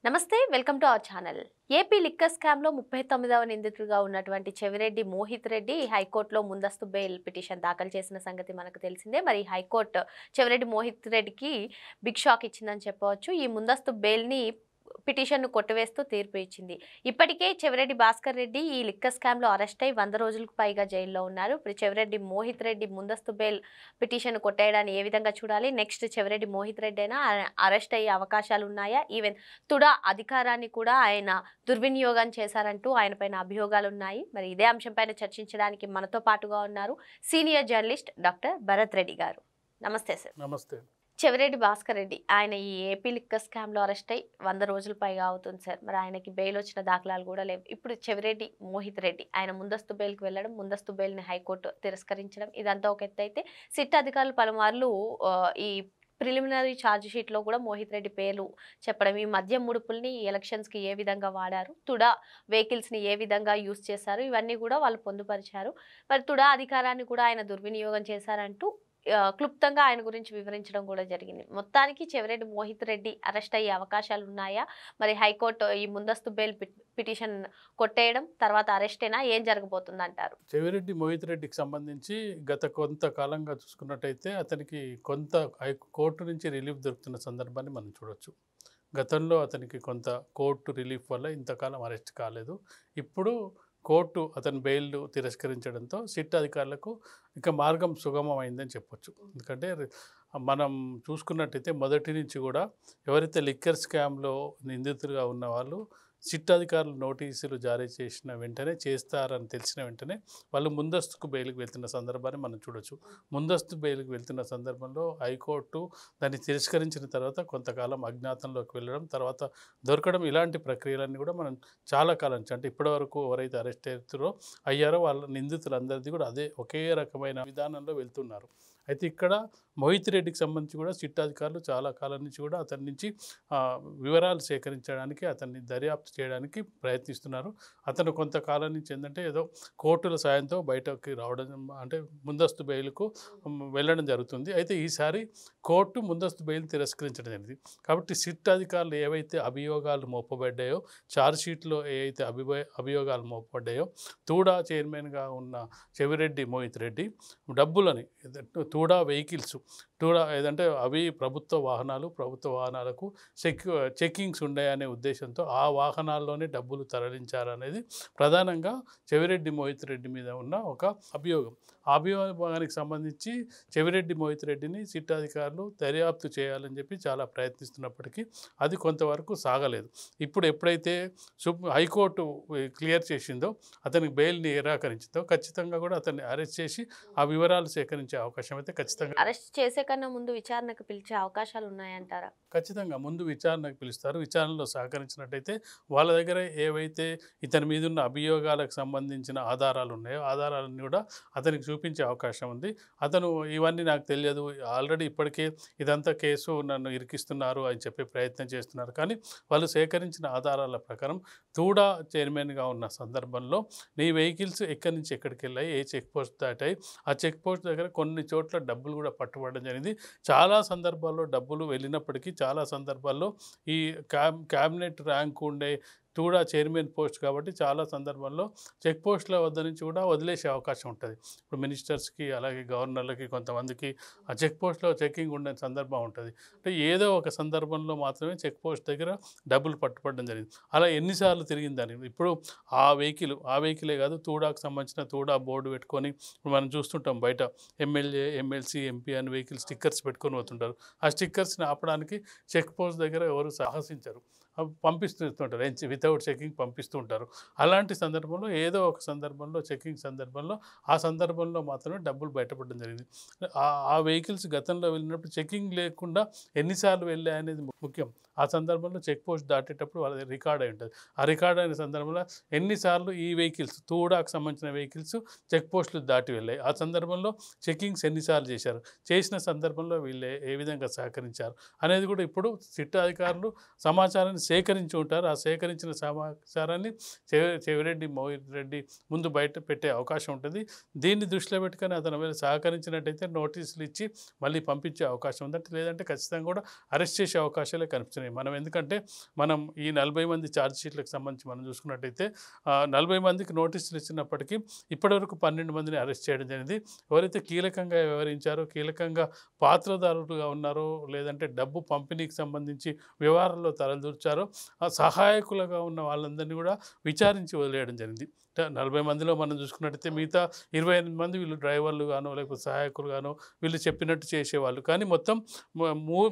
నమస్తే welcome to our channel. AP liquor స్కామ్లో 39వ నిందితుడిగా ఉన్నటువంటి చెవిరెడ్డి మోహిత్ రెడ్డి హైకోర్టులో ముందస్తు బెయిల్ పిటిషన్ దాఖలు చేసిన సంగతి మనకు తెలిసిందే. మరి హైకోర్టు చెవిరెడ్డి మోహిత్ రెడ్డికి బిగ్ షాక్ ఇచ్చిందని చెప్పవచ్చు. ఈ ముందస్తు బెయిల్ని పిటిషన్ను కొట్టివేస్తూ తీర్పు ఇచ్చింది. ఇప్పటికే చెవిరెడ్డి భాస్కర్ రెడ్డి ఈ లిక్కర్ స్కామ్లో అరెస్ట్ అయి 100 రోజులకు పైగా జైల్లో ఉన్నారు. ఇప్పుడు చెవిరెడ్డి మోహిత్ రెడ్డి ముందస్తు బెయిల్ పిటిషన్ కొట్టేయడాన్ని ఏ విధంగా చూడాలి? నెక్స్ట్ చెవిరెడ్డి మోహిత్ రెడ్డి అయినా అరెస్ట్ అయ్యే అవకాశాలు ఉన్నాయా? ఈవెన్ తుడా అధికారాన్ని కూడా ఆయన దుర్వినియోగం చేశారంటూ ఆయన పైన అభియోగాలు ఉన్నాయి. మరి ఇదే అంశంపైన చర్చించడానికి మనతో పాటుగా ఉన్నారు senior journalist doctor Bharat Reddy గారు. నమస్తే సార్. నమస్తే. చెవిరెడ్డి భాస్కర్ రెడ్డి ఆయన ఈ ఏపీ లిక్కర్ స్కామ్లో అరెస్ట్ అయ్యి 100 రోజులు పైగా అవుతుంది సార్. మరి ఆయనకి బెయిల్ వచ్చిన దాఖలాలు కూడా లేవు. ఇప్పుడు చెవిరెడ్డి మోహిత్ రెడ్డి ఆయన ముందస్తు బెయిల్కి వెళ్ళడం, ముందస్తు బెయిల్ని హైకోర్టు తిరస్కరించడం, ఇదంతా ఒక ఎత్తు అయితే సిట్ అధికారులు పలుమార్లు ఈ ప్రిలిమినరీ ఛార్జ్ షీట్లో కూడా మోహిత్ రెడ్డి పేర్లు చెప్పడం, ఈ మద్యం ముడుపుల్ని ఎలక్షన్స్కి ఏ విధంగా వాడారు, తుడా వెహికల్స్ని ఏ విధంగా యూజ్ చేశారు, ఇవన్నీ కూడా వాళ్ళు పొందుపరిచారు. మరి తుడా అధికారాన్ని కూడా ఆయన దుర్వినియోగం చేశారంటూ క్లుప్తంగా ఆయన గురించి వివరించడం కూడా జరిగింది. మొత్తానికి చెవిరెడ్డి మోహిత్ రెడ్డి అరెస్ట్ అయ్యే అవకాశాలు ఉన్నాయా? మరి హైకోర్టు ఈ ముందస్తు బెయిల్ పిటిషన్ కొట్టేయడం తర్వాత అరెస్ట్ అయినా ఏం జరగబోతుంది అంటారు? చెవిరెడ్డి మోహిత్ రెడ్డికి సంబంధించి గత కొంతకాలంగా చూసుకున్నట్టయితే అతనికి కొంత కోర్టు నుంచి రిలీఫ్ దొరుకుతున్న సందర్భాన్ని మనం చూడొచ్చు. గతంలో అతనికి కొంత కోర్టు రిలీఫ్ వల్ల ఇంతకాలం అరెస్ట్ కాలేదు. ఇప్పుడు కోర్టు అతని బెయిల్ తిరస్కరించడంతో సిట్ అధికారులకు ఇక మార్గం సుగమమైందని చెప్పొచ్చు. ఎందుకంటే మనం చూసుకున్నట్టయితే మొదటి నుంచి కూడా ఎవరైతే లిక్కర్ స్కామ్లో నిందితులుగా ఉన్న వాళ్ళు సిట్ అధికారులు నోటీసులు జారీ చేసిన వెంటనే, చేస్తారని తెలిసిన వెంటనే వాళ్ళు ముందస్తుకు బెయిల్కి వెళ్తున్న సందర్భాన్ని మనం చూడొచ్చు. ముందస్తు బెయిల్కి వెళ్తున్న సందర్భంలో హైకోర్టు దాన్ని తిరస్కరించిన తర్వాత కొంతకాలం అజ్ఞాతంలోకి వెళ్ళడం, తర్వాత దొరకడం, ఇలాంటి ప్రక్రియలన్నీ కూడా మనం చాలా కాలం నుంచి, అంటే ఇప్పటివరకు ఎవరైతే అరెస్ట్ అయ్యారో వాళ్ళ నిందితులందరిది కూడా అదే ఒకే రకమైన విధానంలో వెళ్తున్నారు. అయితే ఇక్కడ మోహిత్ రెడ్డికి సంబంధించి కూడా సిట్ అధికారులు చాలా కాలం నుంచి కూడా అతని నుంచి వివరాలు సేకరించడానికి, అతన్ని దర్యాప్తు చేయడానికి ప్రయత్నిస్తున్నారు. అతను కొంతకాలం నుంచి ఏంటంటే ఏదో కోర్టుల సాయంతో బయటకు రావడం, అంటే ముందస్తు బెయిల్కు వెళ్ళడం జరుగుతుంది. అయితే ఈసారి కోర్టు ముందస్తు బెయిల్ తిరస్కరించడం జరిగింది. కాబట్టి సిట్ అధికారులు ఏవైతే అభియోగాలు మోపబడ్డాయో, ఛార్జ్ షీట్లో ఏవైతే అభియోగాలు మోపబడ్డాయో, తూడా చైర్మన్గా ఉన్న చెవిరెడ్డి మోహిత్ రెడ్డి డబ్బులని, తూడా వెహికల్స్, తూడా ఏదంటే అవి ప్రభుత్వ వాహనాలకు చెక్కింగ్స్ ఉన్నాయనే ఉద్దేశంతో ఆ వాహనాల్లోనే డబ్బులు తరలించారనేది ప్రధానంగా చెవిరెడ్డి మోహిత్ రెడ్డి మీద ఉన్న ఒక అభియోగం. ఆ అభియోగానికి సంబంధించి చెవిరెడ్డి మోహిత్ రెడ్డిని సిట్ అధికారులు దర్యాప్తు చేయాలని చెప్పి చాలా ప్రయత్నిస్తున్నప్పటికీ అది కొంతవరకు సాగలేదు. ఇప్పుడు ఎప్పుడైతే హైకోర్టు క్లియర్ చేసిందో, అతనికి బెయిల్ని నిరాకరించిందో, ఖచ్చితంగా కూడా అతన్ని అరెస్ట్ చేసి ఆ వివరాలు సేకరించే అవకాశం అయితే ఖచ్చితంగా, అరెస్ట్ చేసే కన్నా ముందు విచారణకు పిలిచే అవకాశాలు ఉన్నాయంటారా? ఖచ్చితంగా ముందు విచారణకు పిలుస్తారు. విచారణలో సహకరించినట్టయితే వాళ్ళ దగ్గర ఏవైతే ఇతని మీద ఉన్న అభియోగాలకు సంబంధించిన ఆధారాలు ఉన్నాయో ఆధారాలన్నీ కూడా అతనికి చూపించే అవకాశం ఉంది. అతను ఇవన్నీ నాకు తెలియదు, ఆల్రెడీ ఇప్పటికే ఇదంతా కేసు నన్ను ఇరికిస్తున్నారు అని చెప్పే ప్రయత్నం చేస్తున్నారు. కానీ వాళ్ళు సేకరించిన ఆధారాల ప్రకారం తూడా చైర్మన్గా ఉన్న సందర్భంలో నీ వెహికల్స్ ఎక్కడి నుంచి ఎక్కడికి వెళ్ళాయి, ఏ చెక్ పోస్ట్ దాటాయి, ఆ చెక్ పోస్ట్ దగ్గర కొన్ని చోట్ల డబ్బులు కూడా పట్టుబడడం జరిగింది. చాలా సందర్భాల్లో డబ్బులు వెళ్ళినప్పటికీ చాలా సందర్భాల్లో ఈ క్యాబినెట్ ర్యాంక్ ఉండే తూడా చైర్మన్ పోస్ట్ కాబట్టి చాలా సందర్భాల్లో చెక్ పోస్టుల వద్ద నుంచి కూడా వదిలేసే అవకాశం ఉంటుంది. ఇప్పుడు మినిస్టర్స్కి, అలాగే గవర్నర్లకి కొంతమందికి ఆ చెక్ పోస్ట్లో చెక్కింగ్ ఉండే సందర్భం ఉంటుంది. అంటే ఏదో ఒక సందర్భంలో మాత్రమే చెక్ పోస్ట్ దగ్గర డబ్బులు పట్టుబడడం జరిగింది. అలా ఎన్నిసార్లు తిరిగిందని ఇప్పుడు ఆ వెహికలే కాదు, తూడాకు సంబంధించిన తూడా బోర్డు పెట్టుకొని ఇప్పుడు మనం చూస్తుంటాం బయట ఎమ్మెల్యే, ఎమ్మెల్సీ, ఎంపీ అని వెహికల్ స్టిక్కర్స్ పెట్టుకొని పోతుంటారు. ఆ స్టిక్కర్స్ని ఆపడానికి చెక్ పోస్ట్ దగ్గర ఎవరు సాహసించరు, పంపిస్తుంటారు, వితౌట్ చెకింగ్ పంపిస్తూ ఉంటారు. అలాంటి సందర్భంలో ఏదో ఒక సందర్భంలో చెకింగ్ సందర్భంలో ఆ సందర్భంలో మాత్రమే డబ్బులు బయటపడడం జరిగింది. ఆ వెహికల్స్ గతంలో వెళ్ళినప్పుడు చెకింగ్ లేకుండా ఎన్నిసార్లు వెళ్ళాయనేది ముఖ్యం. ఆ సందర్భంలో చెక్ పోస్ట్ దాటేటప్పుడు వాళ్ళది రికార్డ్ అయి ఉంటుంది. ఆ రికార్డ్ అయిన సందర్భంలో ఎన్నిసార్లు ఈ వెహికల్స్, తూడాకు సంబంధించిన వెహికల్స్ చెక్ పోస్టులు దాటి వెళ్ళాయి, ఆ సందర్భంలో చెకింగ్స్ ఎన్నిసార్లు చేసిన సందర్భంలో వీళ్ళు ఏ విధంగా సహకరించారు అనేది కూడా ఇప్పుడు సిట్ అధికారులు సమాచారాన్ని సేకరించి ఉంటారు. ఆ సేకరించిన సమాచారాన్ని చెవిరెడ్డి మోహిత్ రెడ్డి ముందు బయట పెట్టే అవకాశం ఉంటుంది. దీన్ని దృష్టిలో పెట్టుకొని అతని మీద సహకరించినట్టయితే నోటీసులు ఇచ్చి మళ్ళీ పంపించే అవకాశం ఉందంటే, లేదంటే ఖచ్చితంగా కూడా అరెస్ట్ చేసే అవకాశాలే కనిపిస్తున్నాయి. మనం ఎందుకంటే మనం ఈ 40 మంది ఛార్జ్ షీట్లకు సంబంధించి మనం చూసుకున్నట్టయితే 40 మందికి నోటీసులు ఇచ్చినప్పటికీ ఇప్పటివరకు 12 మందిని అరెస్ట్ చేయడం జరిగింది. ఎవరైతే కీలకంగా వ్యవహరించారో, కీలకంగా పాత్రదారులుగా ఉన్నారో, లేదంటే డబ్బు పంపిణీకి సంబంధించి వ్యవహారంలో తలదూర్చారో ఆ సహాయకులుగా ఉన్న వాళ్ళందరినీ కూడా విచారించి వదిలేయడం జరిగింది. 40 మందిలో మనం చూసుకున్నట్టయితే మిగతా 28 మంది వీళ్ళు డ్రైవర్లు గానో లేకపోతే సహాయకులు గానో వీళ్ళు చెప్పినట్టు చేసేవాళ్ళు. కానీ మొత్తం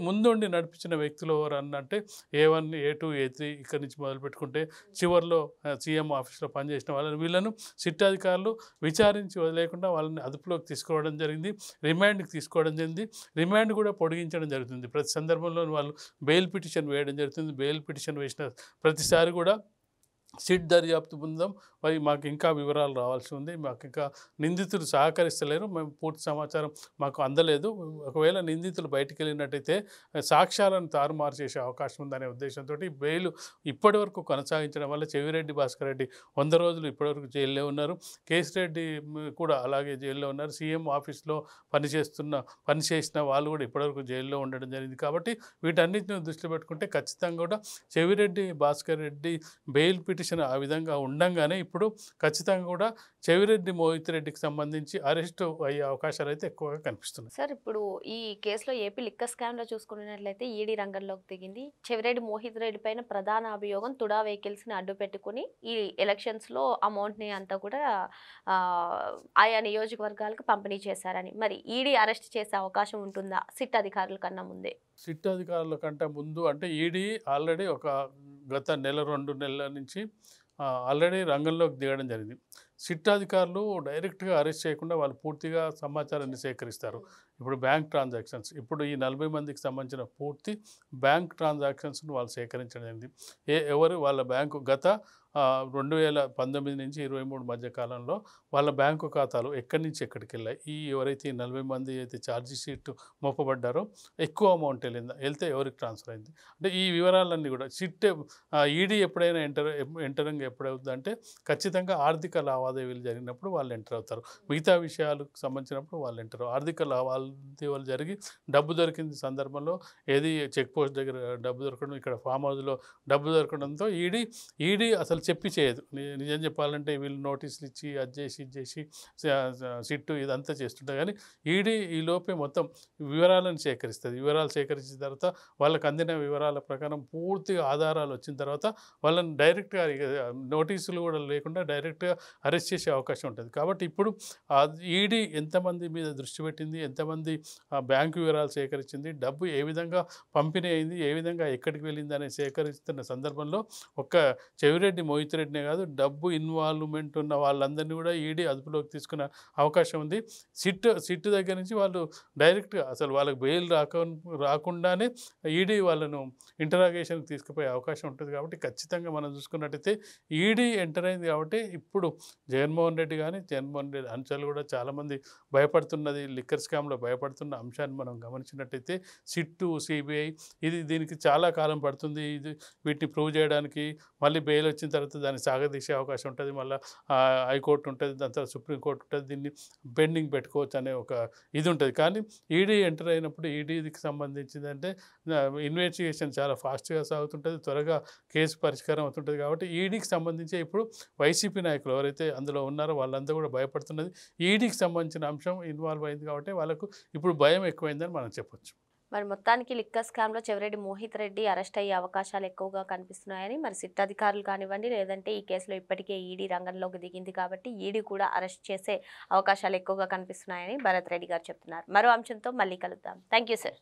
ముందుండి నడిపించిన వ్యక్తులు ఎవరు అన్నంటే A1, A2, A3 ఇక్కడి నుంచి మొదలు పెట్టుకుంటే చివరిలో సీఎం ఆఫీస్లో పనిచేసిన వాళ్ళని వీళ్ళను సిట్ అధికారులు విచారించి వదిలేకుండా వాళ్ళని అదుపులోకి తీసుకోవడం జరిగింది. రిమాండ్కి తీసుకోవడం జరిగింది. రిమాండ్ కూడా పొడిగించడం జరుగుతుంది. ప్రతి సందర్భంలో వాళ్ళు బెయిల్ పిటిషన్ వేయడం జరుగుతుంది. బెయిల్ పిటిషన్ వేసిన ప్రతిసారి కూడా సిట్ దర్యాప్తు బృందం మరి మాకు ఇంకా వివరాలు రావాల్సి ఉంది, మాకు ఇంకా నిందితులు సహకరిస్తలేరు, మేము పూర్తి సమాచారం మాకు అందలేదు, ఒకవేళ నిందితులు బయటికి వెళ్ళినట్టయితే సాక్ష్యాలను తారుమారు చేసే అవకాశం ఉందనే ఉద్దేశంతో బెయిల్ ఇప్పటి వరకు కొనసాగించడం వల్ల చెవిరెడ్డి భాస్కర్ రెడ్డి 100 రోజులు ఇప్పటివరకు జైల్లో ఉన్నారు. కేసిరెడ్డి కూడా అలాగే జైల్లో ఉన్నారు. సీఎం ఆఫీస్లో పనిచేసిన వాళ్ళు కూడా ఇప్పటివరకు జైల్లో ఉండడం జరిగింది. కాబట్టి వీటన్నిటిని దృష్టిలో పెట్టుకుంటే ఖచ్చితంగా కూడా చెవిరెడ్డి భాస్కర్ రెడ్డి బెయిల్ పిటిషన్ ఆ విధంగా ఉండంగానే ఇప్పుడు ఖచ్చితంగా కూడా చెవిరెడ్డి మోహిత్ రెడ్డికి సంబంధించి అరెస్ట్ అయ్యే అవకాశాలు అయితే ఎక్కువగా కనిపిస్తున్నాయి. సార్, ఇప్పుడు ఈ కేసులో ఏపీ లిక్కర్ స్కామ్లో చూసుకున్నట్లయితే ఈడీ రంగంలోకి దిగింది. చెవిరెడ్డి మోహిత్ రెడ్డి పైన ప్రధాన అభియోగం తుడా వెహికల్స్ని అడ్డు పెట్టుకుని ఈ ఎలక్షన్స్లో అమౌంట్ని అంతా కూడా ఆయా నియోజకవర్గాలకు పంపిణీ చేశారని. మరి ఈడీ అరెస్ట్ చేసే అవకాశం ఉంటుందా సిట్ అధికారుల కన్నా ముందే? సిట్ అధికారుల కంటే ముందు అంటే ఈడీ ఆల్రెడీ ఒక గత నెల 2 నెలల నుంచి ఆల్రెడీ రంగంలోకి దిగడం జరిగింది. సిట్ అధికారులు డైరెక్ట్గా అరెస్ట్ చేయకుండా వాళ్ళు పూర్తిగా సమాచారాన్ని సేకరిస్తారు. ఇప్పుడు బ్యాంక్ ట్రాన్సాక్షన్స్, ఇప్పుడు ఈ 40 మందికి సంబంధించిన పూర్తి బ్యాంక్ ట్రాన్సాక్షన్స్ను వాళ్ళు సేకరించడం జరిగింది. ఎవరు వాళ్ళ బ్యాంకు గత 2019 నుంచి 23 మధ్య కాలంలో వాళ్ళ బ్యాంకు ఖాతాలు ఎక్కడి నుంచి ఎక్కడికి వెళ్ళాయి, ఈ ఎవరైతే 40 మంది అయితే ఛార్జ్ షీట్ మోపబడ్డారో ఎక్కువ అమౌంట్ వెళ్తే ఎవరికి ట్రాన్స్ఫర్ అయింది అంటే ఈ వివరాలన్నీ కూడా సిట్ ఈడీ ఎప్పుడైనా ఎంటరింగ్ ఎప్పుడవుతుందంటే ఖచ్చితంగా ఆర్థిక లావాదేవీలు జరిగినప్పుడు వాళ్ళు ఎంటర్ అవుతారు. మిగతా విషయాలకు సంబంధించినప్పుడు వాళ్ళు ఎంటర్ ఆర్థిక లావాదేవీలు జరిగి డబ్బు దొరికిన సందర్భంలో ఏది చెక్ పోస్ట్ దగ్గర డబ్బు దొరకడం, ఇక్కడ ఫామ్ హౌస్లో డబ్బు దొరకడంతో ఈడీ అసలు చెప్పి చేయదు. నిజం చెప్పాలంటే వీళ్ళు నోటీసులు ఇచ్చి అది చేసి ఇది చేసి సిట్టు ఇదంతా చేస్తుంటారు. కానీ ఈడీ ఈ లోపే మొత్తం వివరాలను సేకరిస్తుంది. వివరాలు సేకరించిన తర్వాత వాళ్ళకి అందిన వివరాల ప్రకారం పూర్తిగా ఆధారాలు వచ్చిన తర్వాత వాళ్ళని డైరెక్ట్గా నోటీసులు కూడా లేకుండా డైరెక్ట్గా అరెస్ట్ చేసే అవకాశం ఉంటుంది. కాబట్టి ఇప్పుడు ఈడీ ఎంతమంది మీద దృష్టి పెట్టింది, ఎంతమంది బ్యాంకు వివరాలు సేకరించింది, డబ్బు ఏ విధంగా పంపిణీ అయింది, ఏ విధంగా ఎక్కడికి వెళ్ళింది అనేది సేకరిస్తున్న సందర్భంలో ఒక్క చెవిరెడ్డి మోహిత్ రెడ్డినే కాదు డబ్బు ఇన్వాల్వ్మెంట్ ఉన్న వాళ్ళందరినీ కూడా ఈడీ అదుపులోకి తీసుకునే అవకాశం ఉంది. సిట్ దగ్గర నుంచి వాళ్ళు డైరెక్ట్గా అసలు వాళ్ళకి బెయిల్ రాకుండానే ఈడీ వాళ్ళను ఇంటరాగేషన్కి తీసుకుపోయే అవకాశం ఉంటుంది. కాబట్టి ఖచ్చితంగా మనం చూసుకున్నట్టయితే ఈడీ ఎంటర్ అయింది కాబట్టి ఇప్పుడు జగన్మోహన్ రెడ్డి అనుచరులు కూడా చాలామంది భయపడుతున్నది, లిక్కర్ స్కామ్లో భయపడుతున్న అంశాన్ని మనం గమనించినట్టయితే సిట్టు, సిబిఐ దీనికి చాలా కాలం పడుతుంది. వీటిని ప్రూవ్ చేయడానికి మళ్ళీ బెయిల్ వచ్చిన తర్వాత దాన్ని సాగదీసే అవకాశం ఉంటుంది. మళ్ళీ హైకోర్టు ఉంటుంది, దాని తర్వాత సుప్రీంకోర్టు ఉంటుంది, దీన్ని పెండింగ్ పెట్టుకోవచ్చు అనే ఒక ఇది ఉంటుంది. కానీ ఈడీ ఎంటర్ అయినప్పుడు ఈడీకి సంబంధించిందంటే ఇన్వెస్టిగేషన్ చాలా ఫాస్ట్గా సాగుతుంటుంది, త్వరగా కేసు పరిష్కారం అవుతుంటుంది. కాబట్టి ఈడీకి సంబంధించి ఇప్పుడు వైసీపీ నాయకులు ఎవరైతే అందులో ఉన్నారో వాళ్ళంతా కూడా భయపడుతున్నది ఈడీకి సంబంధించిన అంశం ఇన్వాల్వ్ అయింది కాబట్టి వాళ్ళకు ఇప్పుడు భయం ఎక్కువైందని మనం చెప్పొచ్చు. మరి మొత్తానికి లిక్కర్ స్కామ్లో చెవిరెడ్డి మోహిత్ రెడ్డి అరెస్ట్ అయ్యే అవకాశాలు ఎక్కువగా కనిపిస్తున్నాయని మరి సిట్ అధికారులు కానివ్వండి, లేదంటే ఈ కేసులో ఇప్పటికే ఈడీ రంగంలోకి దిగింది కాబట్టి ఈడీ కూడా అరెస్ట్ చేసే అవకాశాలు ఎక్కువగా కనిపిస్తున్నాయని భరత్ రెడ్డి గారు చెప్తున్నారు. మరో అంశంతో మళ్ళీ కలుద్దాం. Thank you sir.